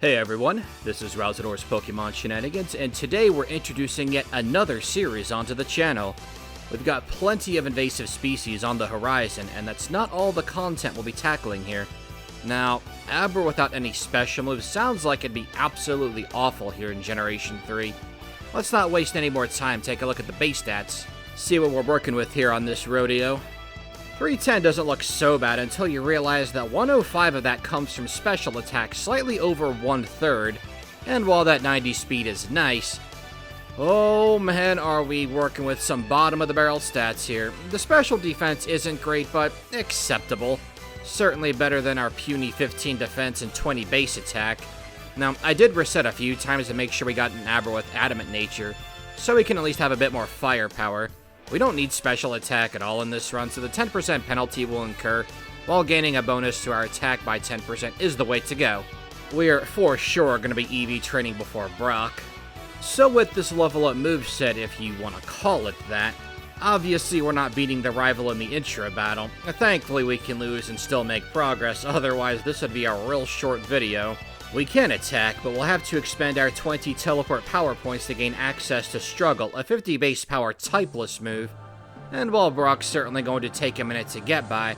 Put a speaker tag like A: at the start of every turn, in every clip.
A: Hey everyone, this is Rousador's Pokemon Shenanigans, and today we're introducing yet another series onto the channel. We've got plenty of invasive species on the horizon, and that's not all the content we'll be tackling here. Now, Abra without any special moves sounds like it'd be absolutely awful here in Generation 3. Let's not waste any more time, take a look at the base stats, see what we're working with here on this rodeo. 310 doesn't look so bad until you realize that 105 of that comes from special attack, slightly over 1/3, and while that 90 speed is nice, oh man, are we working with some bottom-of-the-barrel stats here. The special defense isn't great, but acceptable. Certainly better than our puny 15 defense and 20 base attack. Now, I did reset a few times to make sure we got an Abra with adamant nature, so we can at least have a bit more firepower. We don't need special attack at all in this run, so the 10% penalty we'll incur, while gaining a bonus to our attack by 10% is the way to go. We're for sure going to be EV training before Brock. So with this level up moveset, if you want to call it that, obviously we're not beating the rival in the intro battle. Thankfully we can lose and still make progress, otherwise this would be a real short video. We can attack, but we'll have to expend our 20 teleport power points to gain access to Struggle, a 50 base power typeless move. And while Brock's certainly going to take a minute to get by,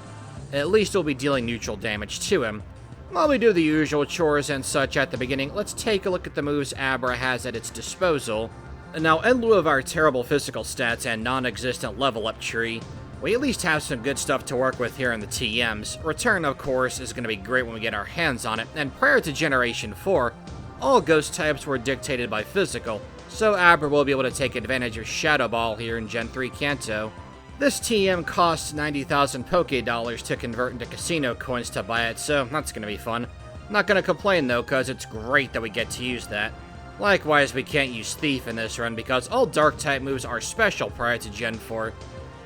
A: at least we'll be dealing neutral damage to him. While we do the usual chores and such at the beginning, let's take a look at the moves Abra has at its disposal. Now, in lieu of our terrible physical stats and non-existent level up tree, we at least have some good stuff to work with here in the TMs. Return, of course, is going to be great when we get our hands on it, and prior to Generation 4, all ghost types were dictated by physical, so Abra will be able to take advantage of Shadow Ball here in Gen 3 Kanto. This TM costs 90,000 Poké Dollars to convert into casino coins to buy it, so that's going to be fun. Not going to complain though, cause it's great that we get to use that. Likewise, we can't use Thief in this run because all Dark type moves are special prior to Gen 4.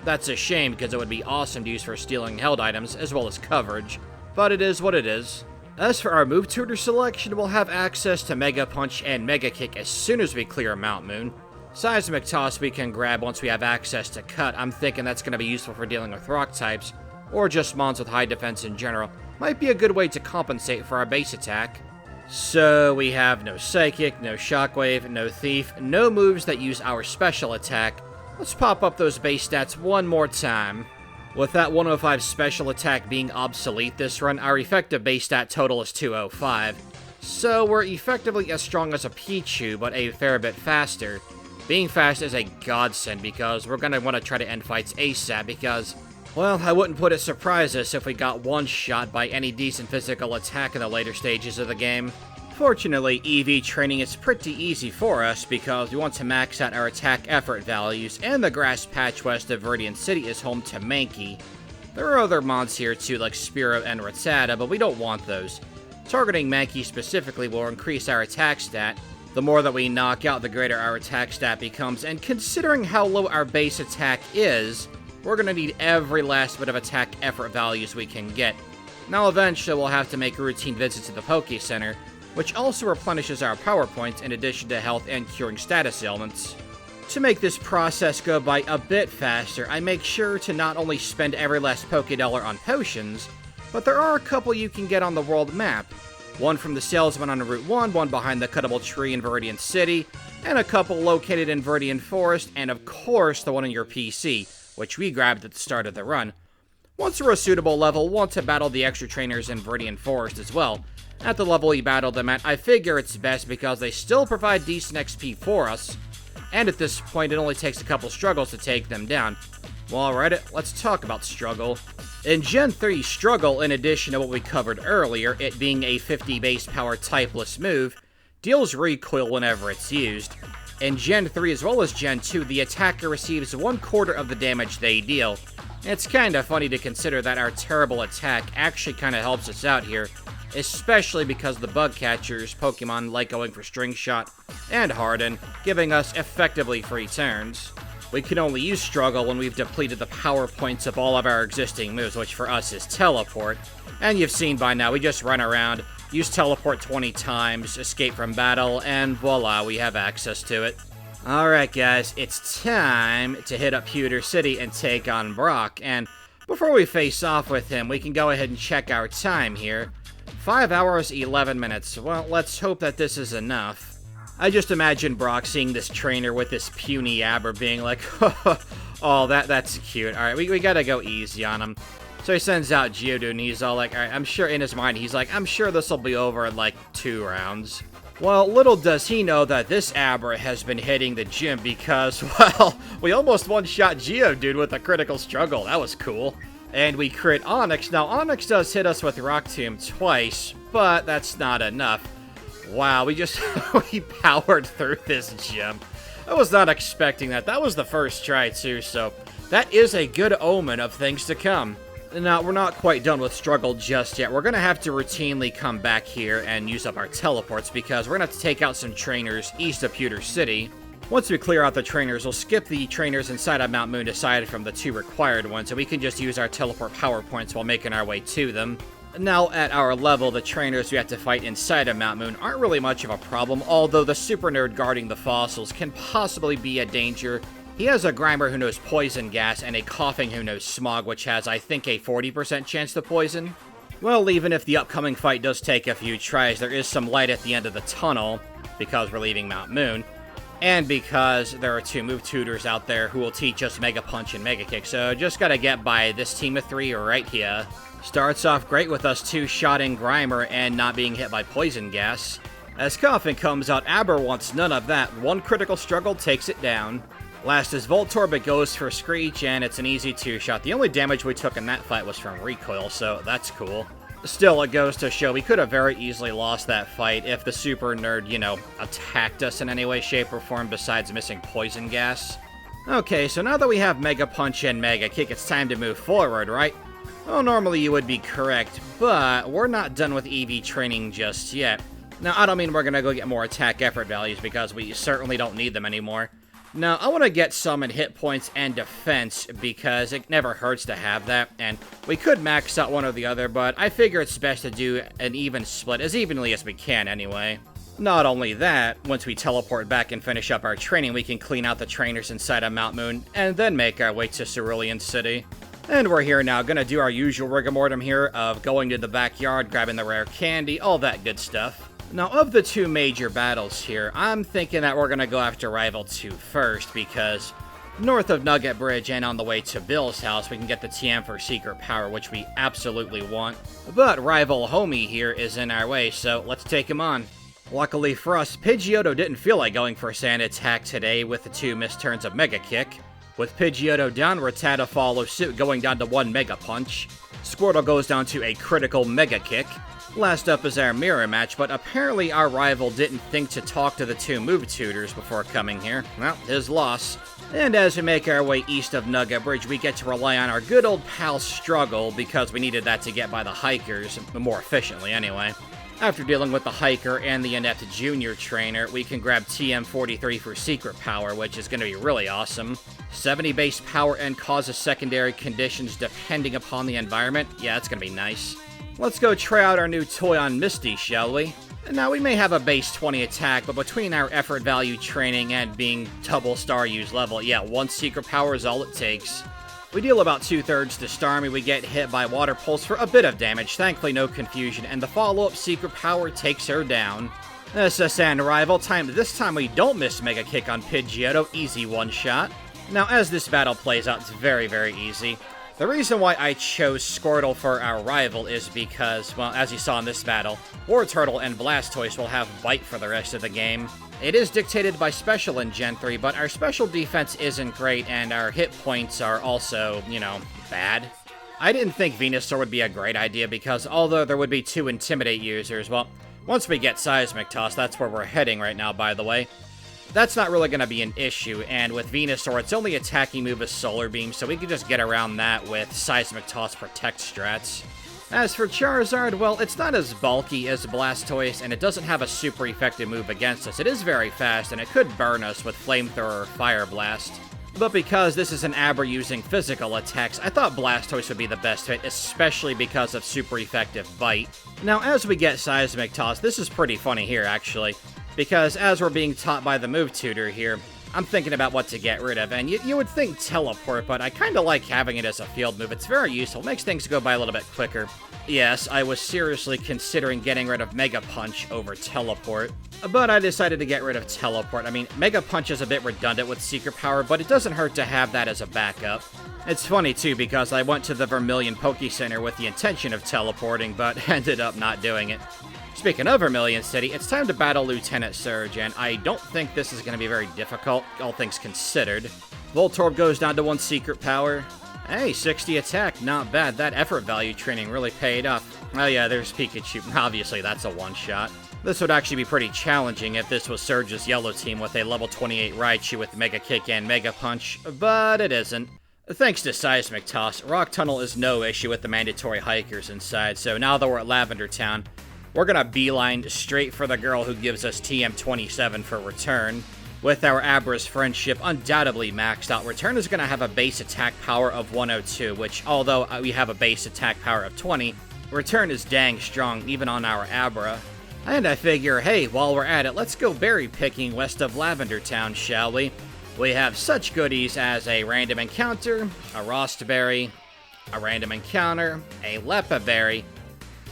A: That's a shame because it would be awesome to use for stealing held items as well as coverage, but it is what it is. As for our move tutor selection, we'll have access to Mega Punch and Mega Kick as soon as we clear Mount Moon. Seismic Toss we can grab once we have access to Cut. I'm thinking that's going to be useful for dealing with rock types, or just mons with high defense in general. Might be a good way to compensate for our base attack. So we have no Psychic, no Shockwave, no Thief, no moves that use our special attack. Let's pop up those base stats one more time. With that 105 special attack being obsolete this run, our effective base stat total is 205. So we're effectively as strong as a Pichu, but a fair bit faster. Being fast is a godsend because we're going to want to try to end fights ASAP because, well, I wouldn't put it surprise us if we got one-shot by any decent physical attack in the later stages of the game. Fortunately, EV training is pretty easy for us because we want to max out our attack effort values, and the grass patch west of Vermilion City is home to Mankey. There are other mons here too, like Spearow and Rattata, but we don't want those. Targeting Mankey specifically will increase our attack stat. The more that we knock out, the greater our attack stat becomes, and considering how low our base attack is, we're going to need every last bit of attack effort values we can get. Now eventually we'll have to make routine visits to the Poke Center, which also replenishes our power points in addition to health and curing status ailments. To make this process go by a bit faster, I make sure to not only spend every last Poké Dollar on potions, but there are a couple you can get on the world map. One from the salesman on Route 1, one behind the cuttable tree in Vermilion City, and a couple located in Vermilion Forest, and of course the one in your PC, which we grabbed at the start of the run. Once we're a suitable level, we'll want to battle the extra trainers in Vermilion Forest as well. At the level we battled them at, I figure it's best because they still provide decent XP for us, and at this point it only takes a couple struggles to take them down. While we're at it, let's talk about Struggle. In Gen 3, Struggle, in addition to what we covered earlier, it being a 50 base power typeless move, deals recoil whenever it's used. In Gen 3 as well as Gen 2, the attacker receives 1/4 of the damage they deal. It's kinda funny to consider that our terrible attack actually kinda helps us out here, especially because the bug catchers Pokemon like going for String Shot and Harden, giving us effectively free turns. We can only use Struggle when we've depleted the power points of all of our existing moves, which for us is Teleport. And you've seen by now, we just run around, use Teleport 20 times, escape from battle, and voila, we have access to it. Alright guys, it's time to hit up Pewter City and take on Brock, and before we face off with him, we can go ahead and check our time here. 5 hours, 11 minutes. Well, let's hope that this is enough. I just imagine Brock seeing this trainer with this puny Abra being like, oh, that's cute. Alright, we gotta go easy on him. So he sends out Geodude, and he's all like, alright, I'm sure in his mind, he's like, I'm sure this will be over in like 2 rounds. Well, little does he know that this Abra has been hitting the gym because, well, we almost one-shot Geodude with a critical struggle. That was cool. And we crit Onyx. Now, Onyx does hit us with Rock Tomb twice, but that's not enough. Wow, we powered through this gym. I was not expecting that. That was the first try, too, so that is a good omen of things to come. Now, we're not quite done with Struggle just yet. We're going to have to routinely come back here and use up our teleports because we're going to have to take out some trainers east of Pewter City. Once we clear out the trainers, we'll skip the trainers inside of Mount Moon aside from the 2 required ones, so we can just use our teleport power points while making our way to them. Now, at our level, the trainers we have to fight inside of Mount Moon aren't really much of a problem, although the super nerd guarding the fossils can possibly be a danger. He has a Grimer who knows poison gas, and a Coughing who knows smog, which has, I think, a 40% chance to poison. Well, even if the upcoming fight does take a few tries, there is some light at the end of the tunnel, because we're leaving Mount Moon, and because there are 2 move tutors out there who will teach us Mega Punch and Mega Kick, so just gotta get by this team of 3 right here. Starts off great with us 2-shotting Grimer and not being hit by poison gas. As Coughing comes out, Abra wants none of that. 1 critical struggle takes it down. Last is Voltorb, it goes for Screech, and it's an easy 2-shot. The only damage we took in that fight was from recoil, so that's cool. Still, it goes to show we could have very easily lost that fight if the super nerd, attacked us in any way, shape, or form besides missing poison gas. Okay, so now that we have Mega Punch and Mega Kick, it's time to move forward, right? Well, normally you would be correct, but we're not done with EV training just yet. Now, I don't mean we're gonna go get more attack effort values because we certainly don't need them anymore. Now, I want to get some in hit points and defense, because it never hurts to have that, and we could max out one or the other, but I figure it's best to do an even split, as evenly as we can anyway. Not only that, once we teleport back and finish up our training, we can clean out the trainers inside of Mount Moon, and then make our way to Cerulean City. And we're here now, gonna do our usual rigmarole here of going to the backyard, grabbing the rare candy, all that good stuff. Now, of the 2 major battles here, I'm thinking that we're going to go after Rival 2 first, because north of Nugget Bridge and on the way to Bill's house, we can get the TM for Secret Power, which we absolutely want. But Rival Homie here is in our way, so let's take him on. Luckily for us, Pidgeotto didn't feel like going for a sand attack today with the 2 missed turns of Mega Kick. With Pidgeotto down, Rattata follows suit, going down to 1 Mega Punch. Squirtle goes down to a critical Mega Kick. Last up is our mirror match, but apparently our rival didn't think to talk to the 2 move tutors before coming here. Well, his loss. And as we make our way east of Nugget Bridge, we get to rely on our good old pal Struggle, because we needed that to get by the hikers, more efficiently anyway. After dealing with the hiker and the inept junior trainer, we can grab TM43 for Secret Power, which is going to be really awesome. 70 base power and causes secondary conditions depending upon the environment. Yeah, that's going to be nice. Let's go try out our new toy on Misty, shall we? Now, we may have a base 20 attack, but between our effort value training and being double star use level, yeah, 1 Secret Power is all it takes. We deal about 2/3 to Starmie, we get hit by Water Pulse for a bit of damage, thankfully no confusion, and the follow-up Secret Power takes her down. SS and Rival, this time we don't miss Mega Kick on Pidgeotto, easy 1-shot. Now, as this battle plays out, it's very, very easy. The reason why I chose Squirtle for our rival is because, well, as you saw in this battle, Wartortle and Blastoise will have Bite for the rest of the game. It is dictated by Special in Gen 3, but our special defense isn't great, and our hit points are also, bad. I didn't think Venusaur would be a great idea because although there would be 2 Intimidate users, well, once we get Seismic Toss, that's where we're heading right now, by the way. That's not really going to be an issue, and with Venusaur, its only attacking move is Solar Beam, so we can just get around that with Seismic Toss Protect strats. As for Charizard, well, it's not as bulky as Blastoise, and it doesn't have a super effective move against us. It is very fast, and it could burn us with Flamethrower or Fire Blast. But because this is an Abra using physical attacks, I thought Blastoise would be the best fit, especially because of super effective Bite. Now, as we get Seismic Toss, this is pretty funny here, actually. Because as we're being taught by the move tutor here, I'm thinking about what to get rid of, and you would think Teleport, but I kind of like having it as a field move. It's very useful, makes things go by a little bit quicker. Yes, I was seriously considering getting rid of Mega Punch over Teleport, but I decided to get rid of Teleport. I mean, Mega Punch is a bit redundant with Secret Power, but it doesn't hurt to have that as a backup. It's funny too, because I went to the Vermilion Poke Center with the intention of teleporting, but ended up not doing it. Speaking of Vermilion City, it's time to battle Lieutenant Surge, and I don't think this is going to be very difficult, all things considered. Voltorb goes down to 1 Secret Power. Hey, 60 attack, not bad. That effort value training really paid off. Oh yeah, there's Pikachu. Obviously, that's a one-shot. This would actually be pretty challenging if this was Surge's yellow team with a level 28 Raichu with Mega Kick and Mega Punch, but it isn't. Thanks to Seismic Toss, Rock Tunnel is no issue with the mandatory hikers inside, so now that we're at Lavender Town, we're gonna beeline straight for the girl who gives us TM27 for return. With our Abra's friendship undoubtedly maxed out, Return is going to have a base attack power of 102, which, although we have a base attack power of 20, Return is dang strong even on our Abra. And I figure, hey, while we're at it, let's go berry picking west of Lavender Town, shall we? We have such goodies as a random encounter, a Rostberry, a random encounter, a Lepa Berry,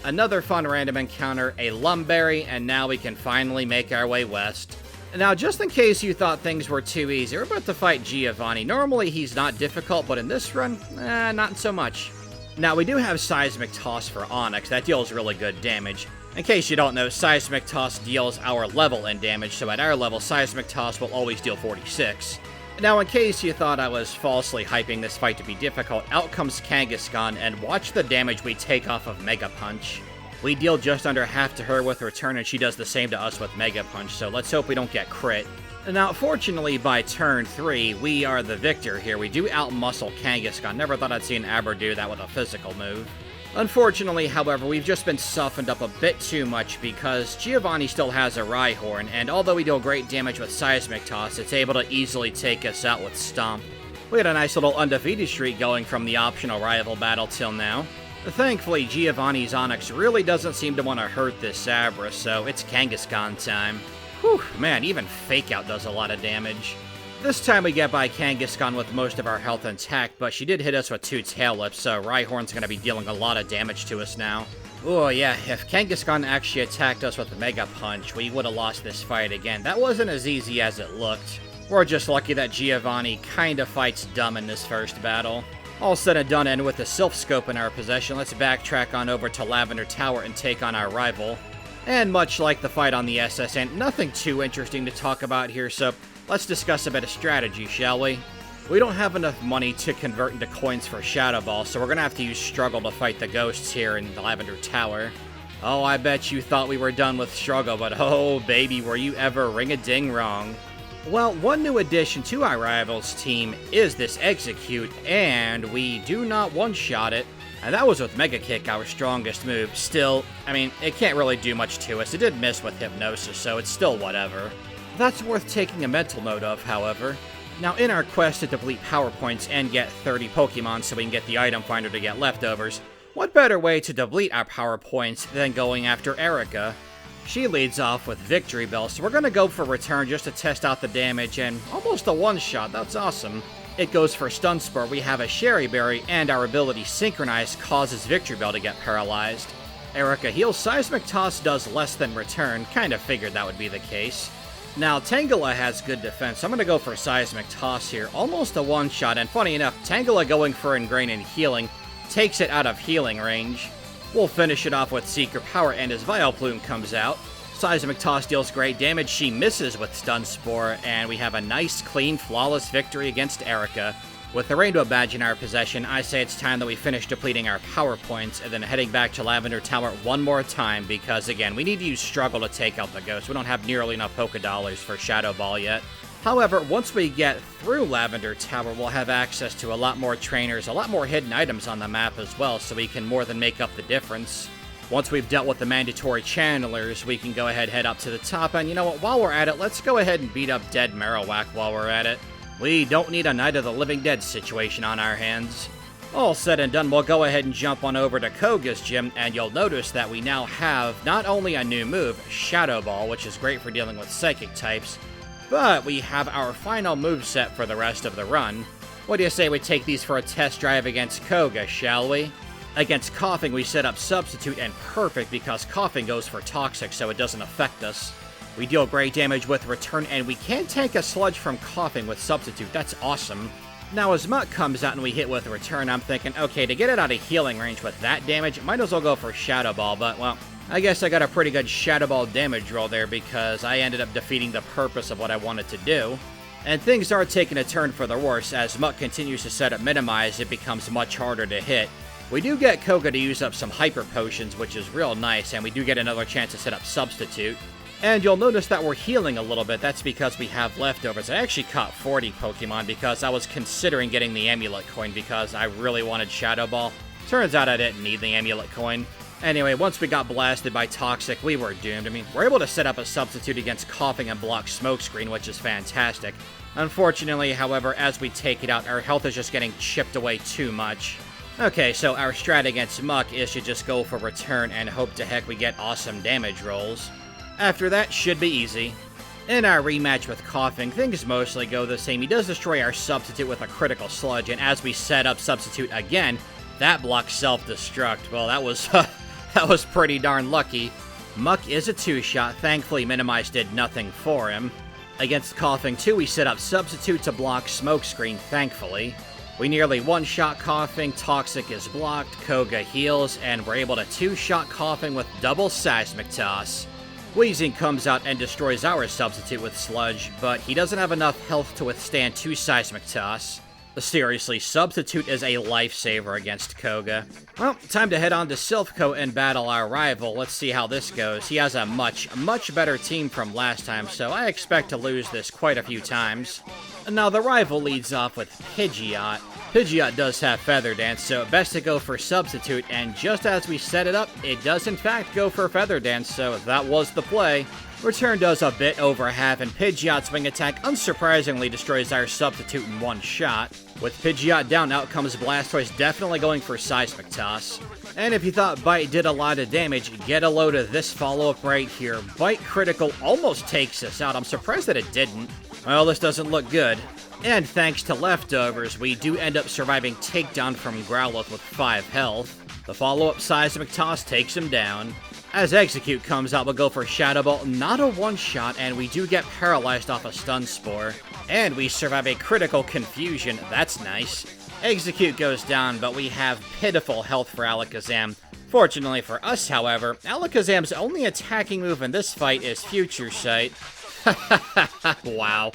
A: another fun random encounter, a Lumberry, and now we can finally make our way west. Now, just in case you thought things were too easy, we're about to fight Giovanni. Normally, he's not difficult, but in this run, not so much. Now, we do have Seismic Toss for Onix. That deals really good damage. In case you don't know, Seismic Toss deals our level in damage, so at our level, Seismic Toss will always deal 46. Now, in case you thought I was falsely hyping this fight to be difficult, out comes Kangaskhan, and watch the damage we take off of Mega Punch. We deal just under half to her with Return, and she does the same to us with Mega Punch, so let's hope we don't get crit. Now, fortunately, by turn 3, we are the victor here. We do outmuscle Kangaskhan. Never thought I'd see an Abra do that with a physical move. Unfortunately, however, we've just been softened up a bit too much because Giovanni still has a Rhyhorn, and although we deal great damage with Seismic Toss, it's able to easily take us out with Stomp. We had a nice little undefeated streak going from the optional rival battle till now. Thankfully, Giovanni's Onix really doesn't seem to want to hurt this Abra, so it's Kangaskhan time. Whew, man, even Fake Out does a lot of damage. This time we get by Kangaskhan with most of our health intact, but she did hit us with 2 Tail Lips, so Rhyhorn's going to be dealing a lot of damage to us now. Oh yeah, if Kangaskhan actually attacked us with a Mega Punch, we would have lost this fight again. That wasn't as easy as it looked. We're just lucky that Giovanni kinda fights dumb in this first battle. All said and done, and with the Silph Scope in our possession, let's backtrack on over to Lavender Tower and take on our rival. And much like the fight on the SSN, nothing too interesting to talk about here, so let's discuss a bit of strategy, shall we? We don't have enough money to convert into coins for Shadow Ball, so we're gonna have to use Struggle to fight the ghosts here in the Lavender Tower. Oh, I bet you thought we were done with Struggle, but oh baby, were you ever ring-a-ding wrong. Well, one new addition to our rival's team is this Execute, and we do not one-shot it. And that was with Mega Kick, our strongest move. Still, I mean, it can't really do much to us. It did miss with Hypnosis, so it's still whatever. That's worth taking a mental note of, however. Now, in our quest to deplete power points and get 30 Pokemon so we can get the item finder to get leftovers, what better way to deplete our power points than going after Erica? She leads off with Victory Bell, so we're going to go for Return just to test out the damage, and almost a one-shot, that's awesome. It goes for Stun Spore, we have a Sherry Berry, and our ability Synchronize causes Victory Bell to get paralyzed. Erica heals, Seismic Toss does less than Return, kinda figured that would be the case. Now, Tangela has good defense, so I'm going to go for Seismic Toss here, almost a one-shot, and funny enough, Tangela going for Ingrain and Healing takes it out of healing range. We'll finish it off with Secret Power, and as Vileplume comes out, Seismic Toss deals great damage, she misses with Stun Spore, and we have a nice, clean, flawless victory against Erica. With the Rainbow Badge in our possession, I say it's time that we finish depleting our power points, and then heading back to Lavender Tower one more time, because again, we need to use Struggle to take out the ghost. We don't have nearly enough Poké Dollars for Shadow Ball yet. However, once we get through Lavender Tower, we'll have access to a lot more trainers, a lot more hidden items on the map as well, so we can more than make up the difference. Once we've dealt with the mandatory channelers, we can go ahead head up to the top, and you know what, while we're at it, let's go ahead and beat up Dead Marowak while we're at it. We don't need a Night of the Living Dead situation on our hands. All said and done, we'll go ahead and jump on over to Koga's gym, and you'll notice that we now have not only a new move, Shadow Ball, which is great for dealing with psychic types, but we have our final moveset for the rest of the run. What do you say we take these for a test drive against Koga, shall we? Against Coughing, we set up Substitute and Perfect because Coughing goes for Toxic, so it doesn't affect us. We deal great damage with Return, and we can tank a Sludge from Coughing with Substitute. That's awesome. Now, as Muck comes out and we hit with Return, I'm thinking, okay, to get it out of healing range with that damage, might as well go for Shadow Ball, but, well, I guess I got a pretty good Shadow Ball damage roll there because I ended up defeating the purpose of what I wanted to do. And things are taking a turn for the worse. As Muck continues to set up Minimize, it becomes much harder to hit. We do get Koga to use up some Hyper Potions, which is real nice, and we do get another chance to set up Substitute. And you'll notice that we're healing a little bit. That's because we have leftovers. I actually caught 40 Pokemon because I was considering getting the Amulet Coin because I really wanted Shadow Ball. Turns out I didn't need the Amulet Coin. Anyway, once we got blasted by Toxic, we were doomed. I mean, we're able to set up a Substitute against Coughing and block Smokescreen, which is fantastic. Unfortunately, however, as we take it out, our health is just getting chipped away too much. Okay, so our strat against Muck is to just go for Return and hope to heck we get awesome damage rolls. After that, should be easy. In our rematch with Coughing, things mostly go the same. He does destroy our Substitute with a critical Sludge, and as we set up Substitute again, that blocks Self-Destruct. Well, that was that was pretty darn lucky. Muck is a 2-shot. Thankfully, Minimize did nothing for him. Against Coughing, too, we set up Substitute to block Smokescreen, thankfully. We nearly 1-shot Coughing, Toxic is blocked, Koga heals, and we're able to 2-shot Coughing with double Seismic Toss. Wheezing comes out and destroys our Substitute with Sludge, but he doesn't have enough health to withstand 2 Seismic Toss. Seriously, Substitute is a lifesaver against Koga. Well, time to head on to Silph Co and battle our rival. Let's see how this goes. He has a much better team from last time, so I expect to lose this quite a few times. Now, the rival leads off with Pidgeot. Pidgeot does have Feather Dance, so best to go for Substitute, and just as we set it up, it does in fact go for Feather Dance, so that was the play. Return does a bit over half, and Pidgeot's Wing Attack unsurprisingly destroys our Substitute in 1 shot. With Pidgeot down, out comes Blastoise, definitely going for Seismic Toss. And if you thought Bite did a lot of damage, get a load of this follow-up right here. Bite Critical almost takes us out. I'm surprised that it didn't. Well, this doesn't look good. And thanks to leftovers, we do end up surviving Takedown from Growlithe with 5 health. The follow-up Seismic Toss takes him down. As Execute comes out, we'll go for Shadow Ball, not a 1-shot, and we do get paralyzed off a Stun Spore. And we survive a critical Confusion, that's nice. Execute goes down, but we have pitiful health for Alakazam. Fortunately for us, however, Alakazam's only attacking move in this fight is Future Sight. Wow.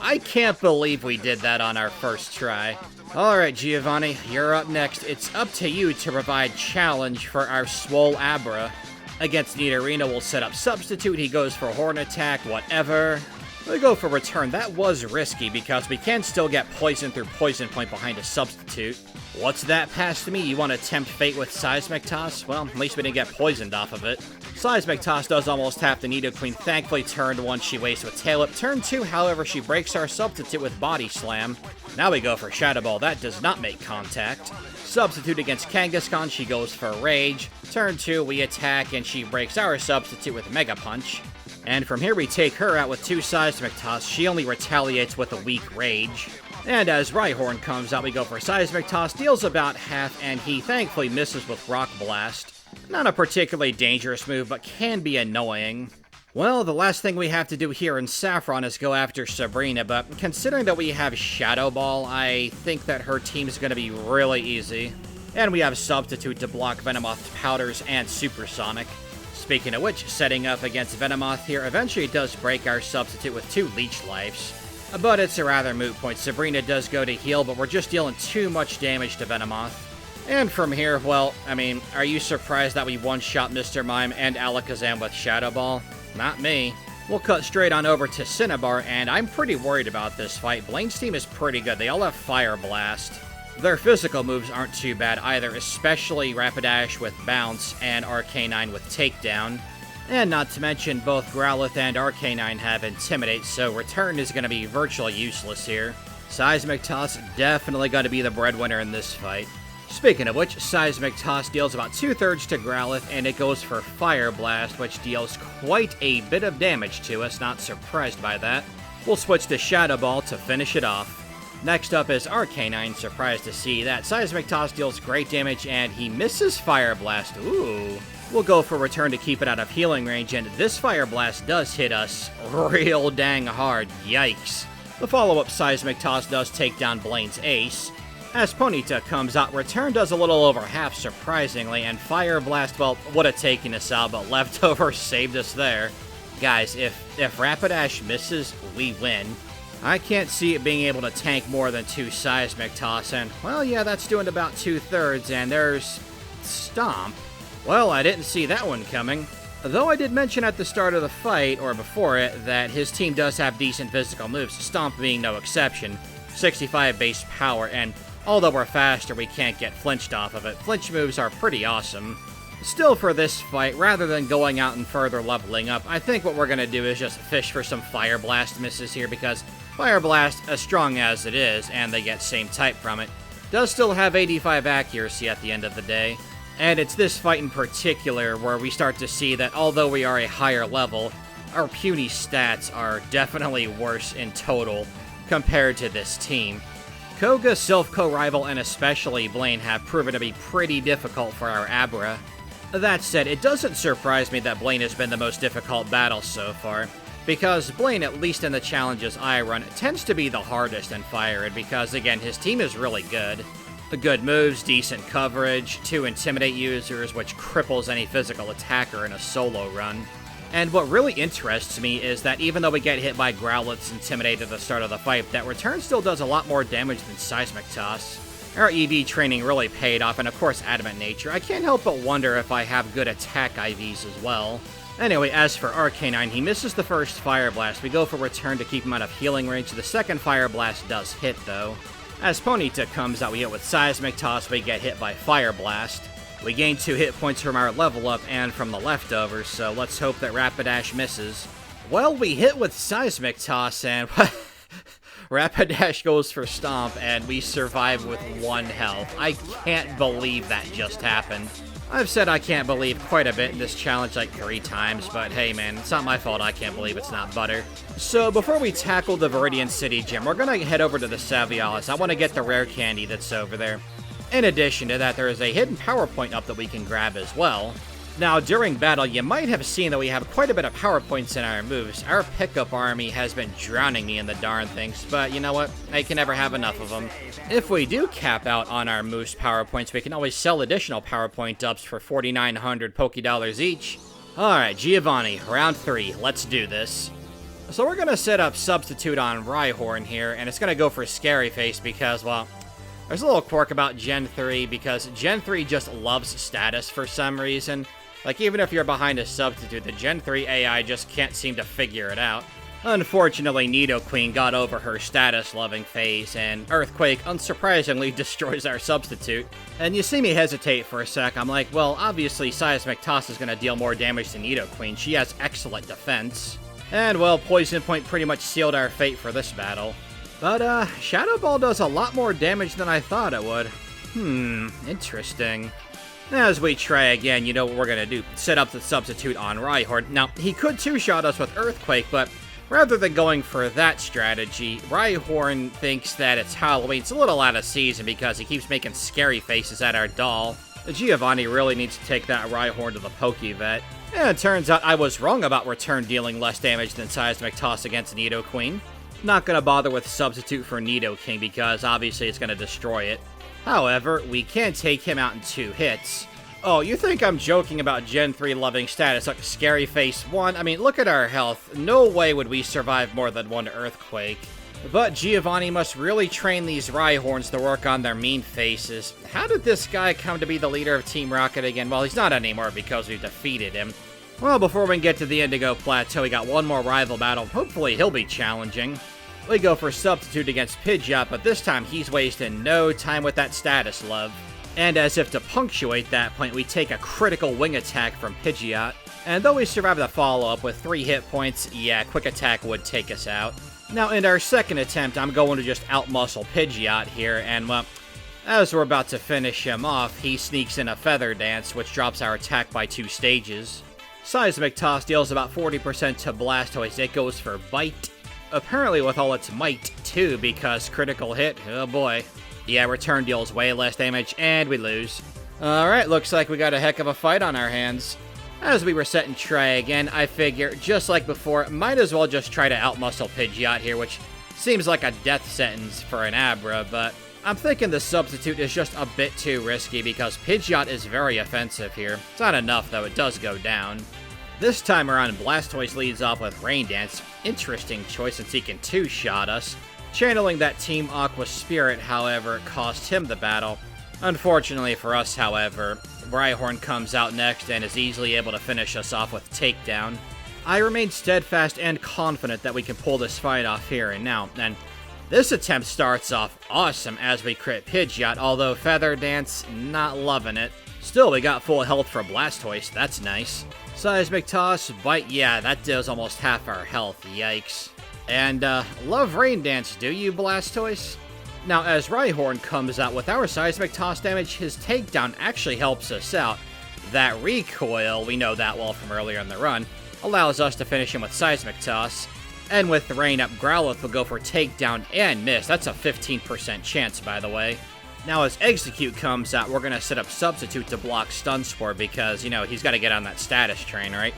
A: I can't believe we did that on our first try. Alright, Giovanni, you're up next. It's up to you to provide challenge for our Swole Abra. Against Nidorino, we'll set up Substitute. He goes for Horn Attack, whatever. We go for Return. That was risky because we can still get Poison through Poison Point behind a Substitute. What's that past me? You want to tempt fate with Seismic Toss? Well, at least we didn't get poisoned off of it. Seismic Toss does almost half the Nidoqueen. Thankfully, turn 1 she wastes with Tail Whip. Turn 2, however, she breaks our Substitute with Body Slam. Now we go for Shadow Ball. That does not make contact. Substitute against Kangaskhan, she goes for Rage. Turn 2, we attack, and she breaks our Substitute with Mega Punch. And from here, we take her out with 2 Seismic Toss. She only retaliates with a weak Rage. And as Rhyhorn comes out, we go for Seismic Toss, deals about half, and he thankfully misses with Rock Blast. Not a particularly dangerous move, but can be annoying. Well, the last thing we have to do here in Saffron is go after Sabrina, but considering that we have Shadow Ball, I think that her team's going to be really easy. And we have Substitute to block Venomoth's Powders and Supersonic. Speaking of which, setting up against Venomoth here eventually does break our Substitute with 2 Leech Lives. But it's a rather moot point. Sabrina does go to heal, but we're just dealing too much damage to Venomoth. And from here, well, I mean, are you surprised that we one-shot Mr. Mime and Alakazam with Shadow Ball? Not me. We'll cut straight on over to Cinnabar, and I'm pretty worried about this fight. Blaine's team is pretty good. They all have Fire Blast. Their physical moves aren't too bad either, especially Rapidash with Bounce and Arcanine with Takedown. And not to mention, both Growlithe and Arcanine have Intimidate, so Return is going to be virtually useless here. Seismic Toss definitely going to be the breadwinner in this fight. Speaking of which, Seismic Toss deals about 2/3 to Growlithe, and it goes for Fire Blast, which deals quite a bit of damage to us, not surprised by that. We'll switch to Shadow Ball to finish it off. Next up is Arcanine, surprised to see that Seismic Toss deals great damage and he misses Fire Blast. Ooh. We'll go for Return to keep it out of healing range, and this Fire Blast does hit us real dang hard. Yikes. The follow-up Seismic Toss does take down Blaine's ace. As Ponyta comes out, Return does a little over half surprisingly, and Fire Blast, well, would have taken us out, but Leftover saved us there. Guys, if Rapidash misses, we win. I can't see it being able to tank more than 2 Seismic Toss, and, well, yeah, that's doing about 2/3, and there's Stomp. Well, I didn't see that one coming. Though I did mention at the start of the fight, or before it, that his team does have decent physical moves, Stomp being no exception. 65 base power, and although we're faster, we can't get flinched off of it. Flinch moves are pretty awesome. Still, for this fight, rather than going out and further leveling up, I think what we're going to do is just fish for some Fire Blast misses here, because Fire Blast, as strong as it is, and they get same type from it, does still have 85 accuracy at the end of the day. And it's this fight in particular where we start to see that although we are a higher level, our puny stats are definitely worse in total compared to this team. Koga, Silph Co rival, and especially Blaine have proven to be pretty difficult for our Abra. That said, it doesn't surprise me that Blaine has been the most difficult battle so far, because Blaine, at least in the challenges I run, tends to be the hardest in Fire Red because, again, his team is really good. Good moves, decent coverage, 2 Intimidate users, which cripples any physical attacker in a solo run. And what really interests me is that even though we get hit by Growlithe's Intimidate at the start of the fight, that Return still does a lot more damage than Seismic Toss. Our EV training really paid off, and of course Adamant Nature. I can't help but wonder if I have good attack IVs as well. Anyway, as for Arcanine, he misses the first Fire Blast. We go for Return to keep him out of healing range. The second Fire Blast does hit, though. As Ponyta comes out, we hit with Seismic Toss, we get hit by Fire Blast. We gain 2 hit points from our level up and from the leftovers, so let's hope that Rapidash misses. Well, we hit with Seismic Toss, and Rapidash goes for Stomp, and we survive with 1 health. I can't believe that just happened. I've said I can't believe quite a bit in this challenge like 3 times, but hey man, it's not my fault I can't believe it's not butter. So before we tackle the Vermilion City gym, we're gonna head over to the Savialis. I want to get the rare candy that's over there. In addition to that, there is a hidden PowerPoint up that we can grab as well. Now, during battle, you might have seen that we have quite a bit of PowerPoints in our moves. Our pickup army has been drowning me in the darn things, but you know what? I can never have enough of them. If we do cap out on our moose PowerPoints, we can always sell additional PowerPoint ups for 4,900 Pokédollars each. Alright, Giovanni, round 3. Let's do this. So we're going to set up Substitute on Rhyhorn here, and it's going to go for Scary Face because, well, there's a little quirk about Gen 3 because Gen 3 just loves status for some reason. Like, even if you're behind a substitute, the Gen 3 AI just can't seem to figure it out. Unfortunately, Nidoqueen got over her status-loving phase, and Earthquake unsurprisingly destroys our substitute. And you see me hesitate for a sec. I'm like, well, obviously Seismic Toss is going to deal more damage than Nidoqueen. She has excellent defense. And, well, Poison Point pretty much sealed our fate for this battle. But, Shadow Ball does a lot more damage than I thought it would. Interesting. As we try again, you know what we're going to do. Set up the substitute on Rhyhorn. Now, he could two-shot us with Earthquake, but rather than going for that strategy, Rhyhorn thinks that it's Halloween. It's a little out of season because he keeps making scary faces at our doll. Giovanni really needs to take that Rhyhorn to the Pokevet. And it turns out I was wrong about Return dealing less damage than Seismic Toss against Nidoqueen. Not going to bother with Substitute for Nidoking because obviously it's going to destroy it. However, we can take him out in 2 hits. Oh, you think I'm joking about Gen 3 loving status like Scary Face 1? I mean, look at our health. No way would we survive more than 1 Earthquake. But Giovanni must really train these Rhyhorns to work on their mean faces. How did this guy come to be the leader of Team Rocket again? Well, he's not anymore because we've defeated him. Well, before we can get to the Indigo Plateau, we got one more rival battle. Hopefully he'll be challenging. We go for Substitute against Pidgeot, but this time he's wasting no time with that status love. And as if to punctuate that point, we take a critical wing attack from Pidgeot. And though we survive the follow-up with 3 hit points, yeah, Quick Attack would take us out. Now, in our second attempt, I'm going to just outmuscle Pidgeot here, and, well, as we're about to finish him off, he sneaks in a Feather Dance, which drops our attack by 2 stages. Seismic Toss deals about 40% to Blastoise. It goes for Bite. Apparently with all its might, too, because critical hit, oh boy. Yeah, return deals way less damage, and we lose. Alright, looks like we got a heck of a fight on our hands. As we reset and try again, I figure, just like before, might as well just try to outmuscle Pidgeot here, which seems like a death sentence for an Abra, but I'm thinking the substitute is just a bit too risky because Pidgeot is very offensive here. It's not enough, though, it does go down. This time around, Blastoise leads off with Rain Dance. Interesting choice since he can two-shot us. Channeling that Team Aqua Spirit, however, cost him the battle. Unfortunately for us, however, Rhyhorn comes out next and is easily able to finish us off with Takedown. I remain steadfast and confident that we can pull this fight off here and now, and this attempt starts off awesome as we crit Pidgeot, although Feather Dance, not loving it. Still, we got full health for Blastoise, that's nice. Seismic Toss, Bite, yeah, that does almost half our health, yikes. And, love Rain Dance, do you, Blastoise? Now, as Rhyhorn comes out with our Seismic Toss damage, his takedown actually helps us out. That recoil, we know that well from earlier in the run, allows us to finish him with Seismic Toss. And with Rain up, Growlithe will go for takedown and miss. That's a 15% chance, by the way. Now, as Execute comes out, we're going to set up Substitute to block Stun Spore because, you know, he's got to get on that status train, right?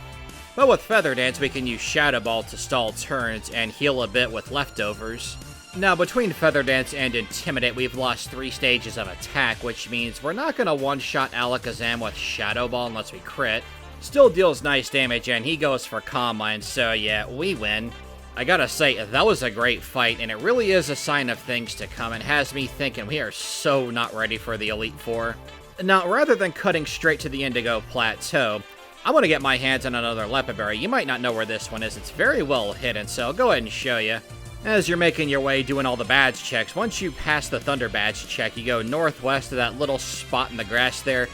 A: But with Feather Dance, we can use Shadow Ball to stall turns and heal a bit with leftovers. Now, between Feather Dance and Intimidate, we've lost 3 stages of attack, which means we're not going to one-shot Alakazam with Shadow Ball unless we crit. Still deals nice damage, and he goes for Calm Mind, so yeah, we win. I gotta say, that was a great fight, and it really is a sign of things to come, and has me thinking we are so not ready for the Elite Four. Now, rather than cutting straight to the Indigo Plateau, I want to get my hands on another Lepiberry. You might not know where this one is. It's very well hidden, so I'll go ahead and show you. As you're making your way doing all the badge checks, once you pass the Thunder Badge check, you go northwest to that little spot in the grass there.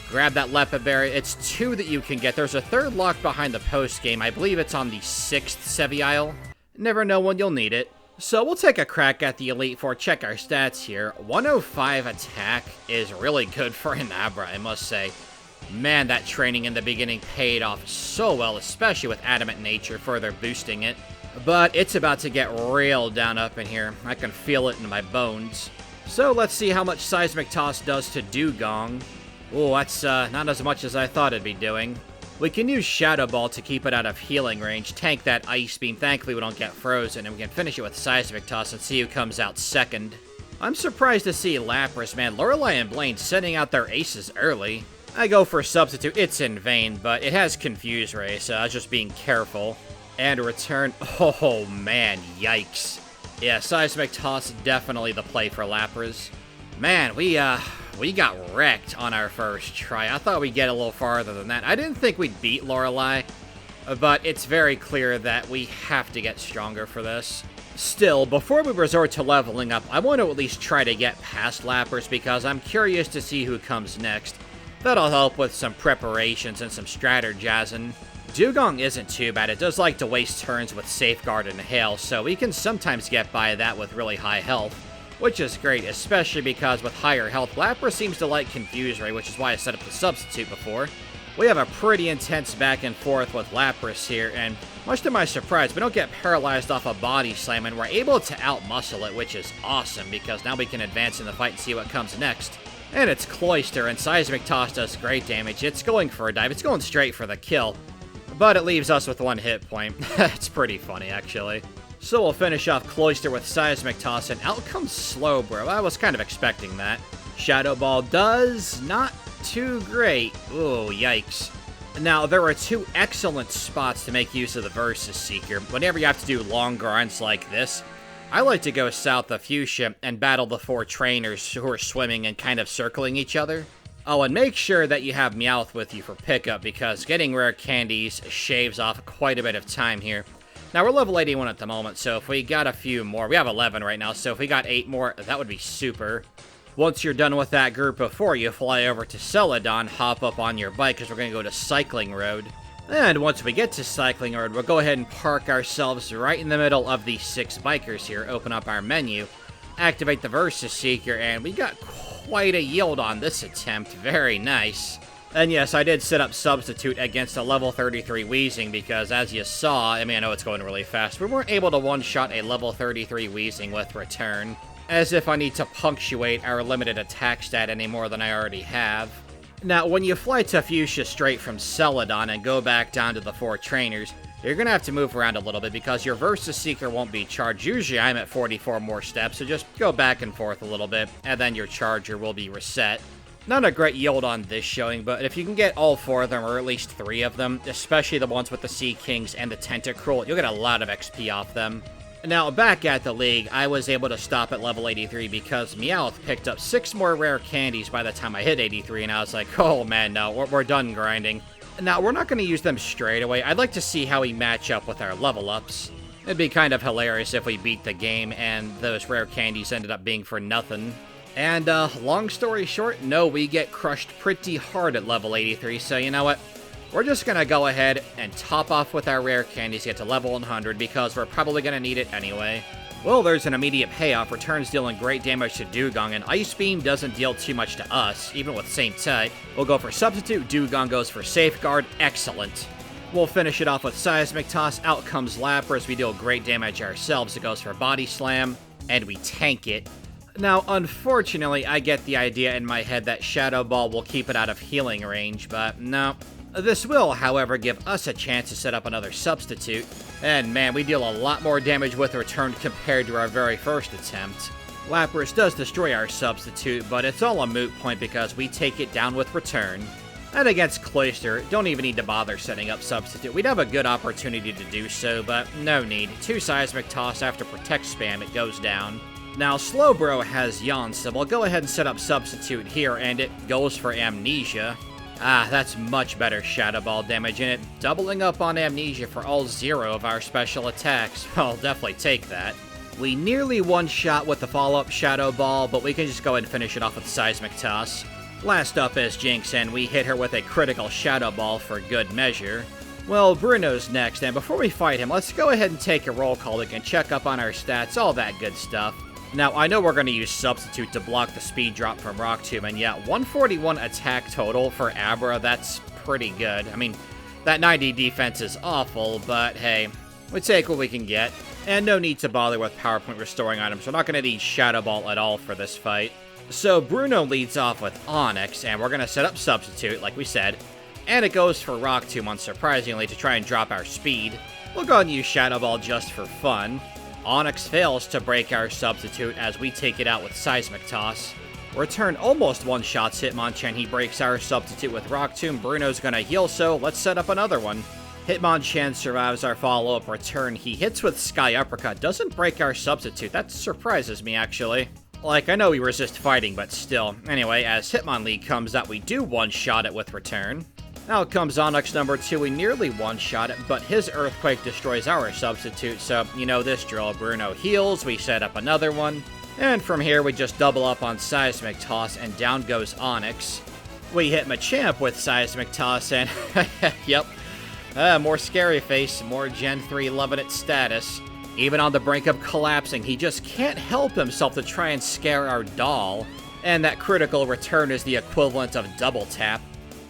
A: Grab that Lepiberry. It's 2 that you can get. There's a 3rd locked behind the post game. I believe it's on the 6th Seviile. Never know when you'll need it. So we'll take a crack at the Elite Four. Check our stats here. 105 attack is really good for an Abra, I must say. Man, that training in the beginning paid off so well, especially with Adamant Nature further boosting it. But it's about to get real down up in here. I can feel it in my bones. So let's see how much Seismic Toss does to Dugong. Oh, that's not as much as I thought it'd be doing. We can use Shadow Ball to keep it out of healing range, tank that Ice Beam, thankfully we don't get frozen, and we can finish it with Seismic Toss and see who comes out second. I'm surprised to see Lapras, man. Lorelei and Blaine sending out their aces early. I go for Substitute, it's in vain, but it has Confuse Ray, so I was just being careful. And return, oh man, yikes. Yeah, Seismic Toss, definitely the play for Lapras. Man, we got wrecked on our first try. I thought we'd get a little farther than that. I didn't think we'd beat Lorelei, but it's very clear that we have to get stronger for this. Still, before we resort to leveling up, I want to at least try to get past Lapras because I'm curious to see who comes next. That'll help with some preparations and some strategizing. Dugong isn't too bad. It does like to waste turns with Safeguard and Hail, so we can sometimes get by that with really high health, which is great, especially because with higher health, Lapras seems to like Confuse Ray, which is why I set up the Substitute before. We have a pretty intense back and forth with Lapras here, and much to my surprise, we don't get paralyzed off a Body Slam, and we're able to outmuscle it, which is awesome, because now we can advance in the fight and see what comes next. And it's Cloyster, and Seismic Toss does great damage. It's going for a dive. It's going straight for the kill. But it leaves us with 1 hit point. It's pretty funny, actually. So we'll finish off Cloyster with Seismic Toss, and out comes Slowbro. I was kind of expecting that. Shadow Ball does not too great. Ooh, yikes. Now, there are 2 excellent spots to make use of the Versus Seeker. Whenever you have to do long grinds like this, I like to go south of Fuchsia and battle the 4 trainers who are swimming and kind of circling each other. Oh, and make sure that you have Meowth with you for pickup, because getting rare candies shaves off quite a bit of time here. Now, we're level 81 at the moment, so if we got a few more, we have 11 right now, so if we got 8 more, that would be super. Once you're done with that group of 4, you fly over to Celadon, hop up on your bike, because we're going to go to Cycling Road. And once we get to Cycling Road, we'll go ahead and park ourselves right in the middle of these 6 bikers here, open up our menu, activate the Versus Seeker, and we got quite a yield on this attempt. Very nice. And yes, I did set up Substitute against a level 33 Weezing because, as you saw, I mean, I know it's going really fast, we weren't able to one-shot a level 33 Weezing with Return. As if I need to punctuate our limited attack stat any more than I already have. Now, when you fly to Fuchsia straight from Celadon and go back down to the 4 trainers, you're going to have to move around a little bit because your Versus Seeker won't be charged. Usually I'm at 44 more steps, so just go back and forth a little bit, and then your charger will be reset. Not a great yield on this showing, but if you can get all 4 of them, or at least 3 of them, especially the ones with the Sea Kings and the Tentacruel, you'll get a lot of XP off them. Now, back at the league, I was able to stop at level 83 because Meowth picked up 6 more rare candies by the time I hit 83, and I was like, oh man, no, we're done grinding. Now, we're not going to use them straight away. I'd like to see how we match up with our level ups. It'd be kind of hilarious if we beat the game and those rare candies ended up being for nothing. And, long story short, no, we get crushed pretty hard at level 83, so you know what? We're just going to go ahead and top off with our rare candies to get to level 100 because we're probably going to need it anyway. Well, there's an immediate payoff. Returns dealing great damage to Dewgong, and Ice Beam doesn't deal too much to us, even with same type. We'll go for Substitute, Dewgong goes for Safeguard, excellent. We'll finish it off with Seismic Toss, out comes Lapras, we deal great damage ourselves, it goes for Body Slam, and we tank it. Now, unfortunately, I get the idea in my head that Shadow Ball will keep it out of healing range, but no. This will, however, give us a chance to set up another Substitute. And man, we deal a lot more damage with Return compared to our very first attempt. Lapras does destroy our Substitute, but it's all a moot point because we take it down with Return. And against Cloyster, don't even need to bother setting up Substitute. We'd have a good opportunity to do so, but no need. 2 Seismic Toss after Protect spam, it goes down. Now, Slowbro has Yawn, so we'll go ahead and set up Substitute here, and it goes for Amnesia. Ah, that's much better Shadow Ball damage in it, doubling up on Amnesia for all 0 of our special attacks. I'll definitely take that. We nearly one-shot with the follow-up Shadow Ball, but we can just go ahead and finish it off with Seismic Toss. Last up is Jinx, and we hit her with a critical Shadow Ball for good measure. Well, Bruno's next, and before we fight him, let's go ahead and take a roll call. We can check up on our stats, all that good stuff. Now, I know we're going to use Substitute to block the speed drop from Rock Tomb, and yeah, 141 attack total for Abra, that's pretty good. I mean, that 90 defense is awful, but hey, we take what we can get. And no need to bother with PowerPoint restoring items, we're not going to need Shadow Ball at all for this fight. So Bruno leads off with Onyx, and we're going to set up Substitute, like we said. And it goes for Rock Tomb, unsurprisingly, to try and drop our speed. We'll go ahead and use Shadow Ball just for fun. Onyx fails to break our Substitute as we take it out with Seismic Toss. Return almost one-shots Hitmonchan, he breaks our Substitute with Rock Tomb. Bruno's gonna heal, so let's set up another one. Hitmonchan survives our follow-up Return. He hits with Sky Uppercut, doesn't break our Substitute. That surprises me, actually. Like, I know we resist fighting, but still. Anyway, as Hitmonlee comes out, we do one-shot it with Return. Out comes Onyx number 2, we nearly one-shot it, but his Earthquake destroys our Substitute, so you know this drill. Bruno heals, we set up another one, and from here we just double up on Seismic Toss, and down goes Onyx. We hit Machamp with Seismic Toss, and yep, more Scary Face, more Gen 3 loving it status. Even on the brink of collapsing, he just can't help himself to try and scare our doll, and that critical Return is the equivalent of Double Tap.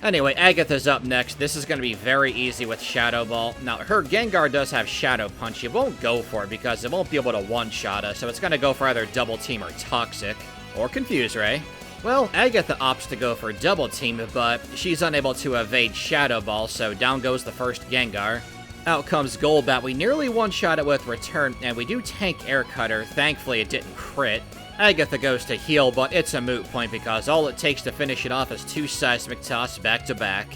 A: Anyway, Agatha's up next. This is going to be very easy with Shadow Ball. Now, her Gengar does have Shadow Punch. It won't go for it because it won't be able to one-shot us, so it's going to go for either Double Team or Toxic, or Confuse Ray. Well, Agatha opts to go for Double Team, but she's unable to evade Shadow Ball, so down goes the first Gengar. Out comes Golbat. We nearly one-shot it with Return, and we do tank Air Cutter. Thankfully, it didn't crit. Agatha goes to heal, but it's a moot point because all it takes to finish it off is 2 Seismic Toss back-to-back.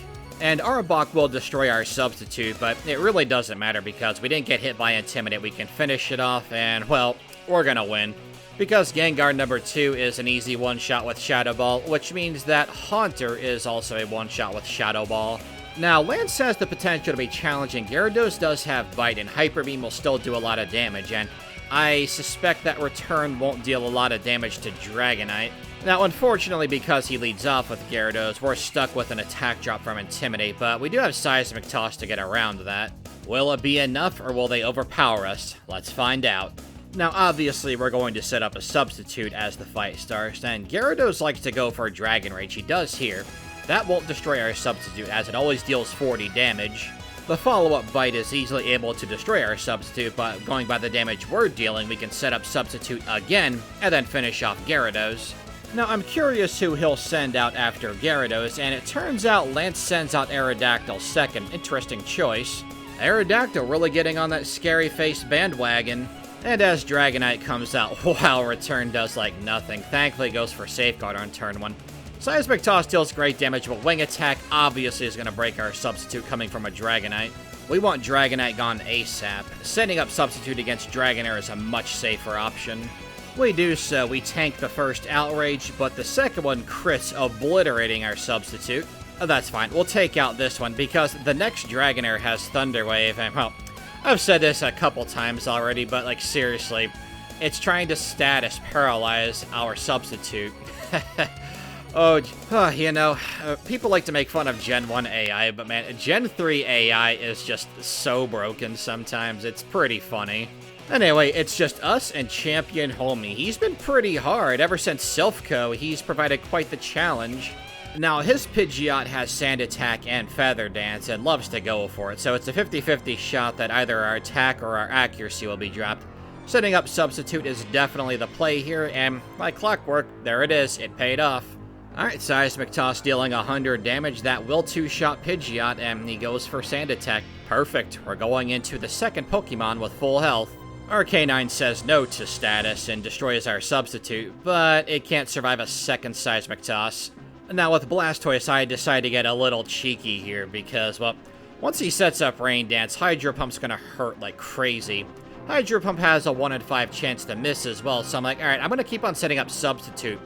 A: And Arbok will destroy our Substitute, but it really doesn't matter because we didn't get hit by Intimidate. We can finish it off, and, well, we're gonna win. Because Gengar number 2 is an easy one-shot with Shadow Ball, which means that Haunter is also a one-shot with Shadow Ball. Now, Lance has the potential to be challenging. Gyarados does have Bite, and Hyper Beam will still do a lot of damage, and I suspect that Return won't deal a lot of damage to Dragonite. Now, unfortunately, because he leads off with Gyarados, we're stuck with an attack drop from Intimidate, but we do have Seismic Toss to get around that. Will it be enough, or will they overpower us? Let's find out. Now, obviously, we're going to set up a Substitute as the fight starts, and Gyarados likes to go for Dragon Rage. He does here. That won't destroy our substitute, as it always deals 40 damage. The follow-up bite is easily able to destroy our substitute, but going by the damage we're dealing, we can set up substitute again, and then finish off Gyarados. Now, I'm curious who he'll send out after Gyarados, and it turns out Lance sends out Aerodactyl second. Interesting choice. Aerodactyl really getting on that scary face bandwagon. And as Dragonite comes out, wow, Return does like nothing. Thankfully, it goes for Safeguard on turn 1. Seismic Toss deals great damage, but Wing Attack obviously is going to break our substitute coming from a Dragonite. We want Dragonite gone ASAP. Setting up substitute against Dragonair is a much safer option. We do so, we tank the first Outrage, but the second one crits, obliterating our substitute. Oh, that's fine, we'll take out this one, because the next Dragonair has Thunder Wave, and well, I've said this a couple times already, but like seriously, it's trying to status paralyze our substitute. You know, people like to make fun of Gen 1 AI, but man, Gen 3 AI is just so broken sometimes, it's pretty funny. Anyway, it's just us and Champion Homie. He's been pretty hard. Ever since Silph Co, he's provided quite the challenge. Now, his Pidgeot has Sand Attack and Feather Dance and loves to go for it, so it's a 50-50 shot that either our attack or our accuracy will be dropped. Setting up Substitute is definitely the play here, and like clockwork, there it is, it paid off. Alright, Seismic Toss dealing 100 damage, that will two-shot Pidgeot, and he goes for Sand Attack. Perfect, we're going into the second Pokemon with full health. Arcanine says no to status and destroys our substitute, but it can't survive a second Seismic Toss. Now with Blastoise, I decide to get a little cheeky here because, well, once he sets up Rain Dance, Hydro Pump's gonna hurt like crazy. Hydro Pump has a 1 in 5 chance to miss as well, so I'm like, alright, I'm gonna keep on setting up Substitute,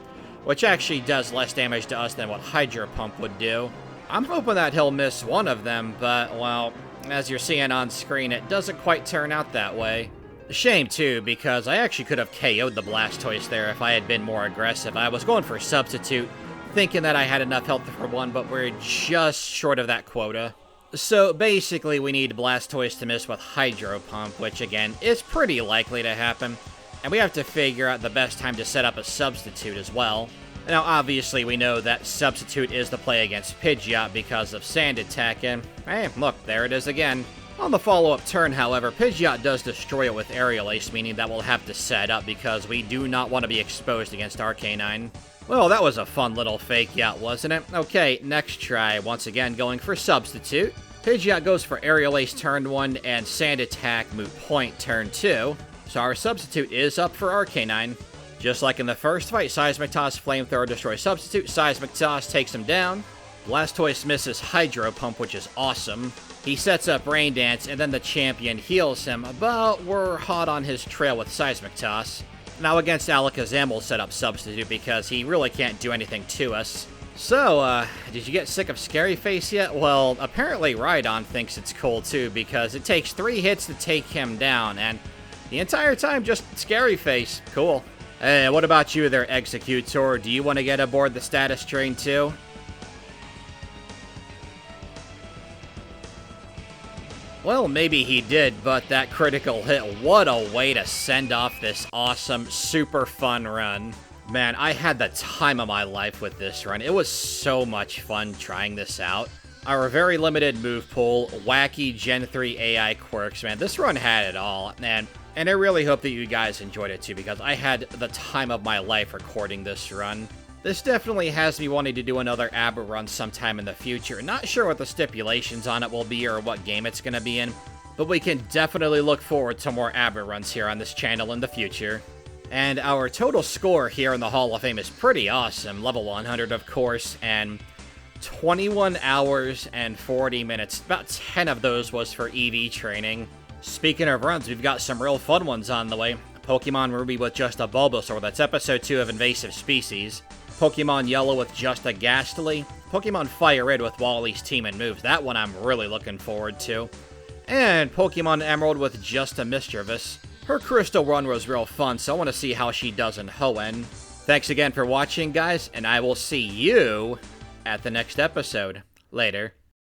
A: which actually does less damage to us than what Hydro Pump would do. I'm hoping that he'll miss one of them, but, well, as you're seeing on screen, it doesn't quite turn out that way. Shame, too, because I actually could have KO'd the Blastoise there if I had been more aggressive. I was going for Substitute, thinking that I had enough health for one, but we're just short of that quota. So basically, we need Blastoise to miss with Hydro Pump, which again, is pretty likely to happen. And we have to figure out the best time to set up a Substitute as well. Now, obviously, we know that Substitute is the play against Pidgeot because of Sand Attack, and hey, look, there it is again. On the follow-up turn, however, Pidgeot does destroy it with Aerial Ace, meaning that we'll have to set up because we do not want to be exposed against Arcanine. Well, that was a fun little fake yacht, wasn't it? Okay, next try. Once again, going for Substitute. Pidgeot goes for Aerial Ace turn 1 and Sand Attack Moot Point turn 2. So our Substitute is up for Arcanine. Just like in the first fight, Seismic Toss, Flamethrower destroys Substitute. Seismic Toss takes him down. Blastoise misses Hydro Pump, which is awesome. He sets up Rain Dance, and then the champion heals him, but we're hot on his trail with Seismic Toss. Now against Alakazam, we'll set up Substitute because he really can't do anything to us. So, did you get sick of Scary Face yet? Well, apparently Rhydon thinks it's cool too because it takes 3 hits to take him down, and the entire time just Scary Face. Cool. Hey, what about you there, Executor? Do you want to get aboard the status train too? Well, maybe he did, but that critical hit, what a way to send off this awesome, super fun run. Man, I had the time of my life with this run. It was so much fun trying this out. Our very limited move pool, wacky Gen 3 AI quirks, man, this run had it all. And I really hope that you guys enjoyed it too, because I had the time of my life recording this run. This definitely has me wanting to do another Abra run sometime in the future. Not sure what the stipulations on it will be or what game it's going to be in, but we can definitely look forward to more Abra runs here on this channel in the future. And our total score here in the Hall of Fame is pretty awesome. Level 100, of course, and 21 hours and 40 minutes. About 10 of those was for EV training. Speaking of runs, we've got some real fun ones on the way. Pokemon Ruby with just a Bulbasaur, that's episode 2 of Invasive Species. Pokemon Yellow with just a Ghastly. Pokemon Fire Red with Wally's team and moves. That one I'm really looking forward to. And Pokemon Emerald with just a Mischievous. Her Crystal run was real fun, so I want to see how she does in Hoenn. Thanks again for watching, guys, and I will see you at the next episode. Later.